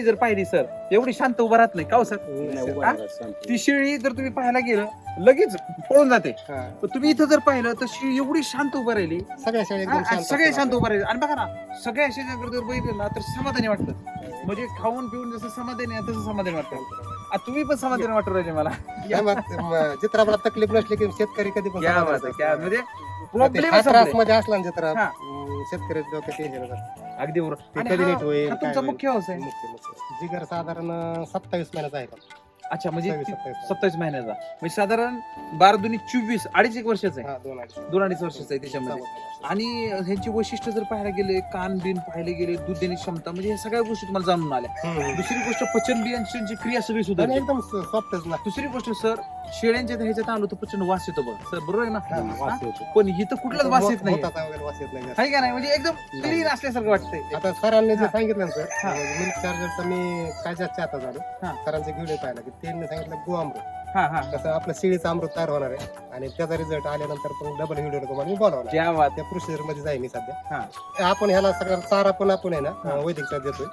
जर पाहिली सर एवढी शांत उभा राहत नाही का हो सर? नाही, उभं हा? राहत शांत. ती शेळी जर तुम्ही पाहायला गेलं लगेच पळून जाते. हा. पण तुम्ही इथं जर पाहिलं तर शेळी एवढी शांत उभा राहिली. सगळ्या शाळा एकदम आणि शांत सगळे असतात. शांत उभा राहिले आणि बघा ना सगळ्या शेळ्यांकडे जर बघितलं ना तर समाधानी वाटतं. म्हणजे खाऊन पिऊन जसं समाधानी आहे तसं समाधानी वाटतं. आता तुम्ही पण समाधानी वाटू राहिले मला. काय चित्राला तकलीफ नसली की शेतकरी कधी पण क्या समाधानी बात आहे, असतात. क्या म्हणजे ते प्रॉब्लेम हा त्रास मध्ये असला ना चित्रा हा. शेतकरी डोक्यात टेन्शन असतं. अगदी बरोबर. ते आणि कधी हा नीट होईल, हा काय तुमचा होईल? मुख्य व्यवसाय. जिगर साधारण 27 महिन्याचा आहे का? अच्छा म्हणजे 27. 27 महिन्याचा म्हणजे साधारण 12 दुनी 24 अडीच एक वर्षाचा आहे. हा, 2 दोन अडीच वर्षाचा आहे त्याच्यामध्ये. आणि ह्यांची वैशिष्ट्य जर पाहायला गेले कान बिन पाहायला गेले दूध देण्याची क्षमता म्हणजे ह्या सगळ्या गोष्टी तुम्हाला जाणून आल्या. दुसरी गोष्ट पचन बियांची क्रिया सगळी सुधारली. एकदम सॉफ्टच ना. दुसरी गोष्ट सर शेळ्यांच्या ह्याच्यात आलो तर प्रचंड वास येतो बघ सर बरोबर आहे हा, ना? वास हा? येतो. पण इथं कुठलाच वास येत नाही होताचा वगैरे वास येत नाही. आहे का नाही म्हणजे एकदम क्लीन असल्यासारखं वाटतंय. आता सरांनी जे हा. सांगितलं ना हा. सर मिल्क चार्जरचा मी काय जास्त आता झालो हा. सरांचे व्हिडिओ पाहिला की त्यांनी सांगितलं गोअमृत हा हा कसं आपलं शेळीचं अमृत तयार होणार आहे आणि त्याचा रिझल्ट आल्यानंतर पण डबल व्हिडिओ तुम्हाला मी बोलावणार क्या बात. त्या प्रोसिजर मध्ये जाईल मी हा. सध्या आपण ह्याला सगळ्या चारा पण आपण आहे ना वैदिकचा देतोय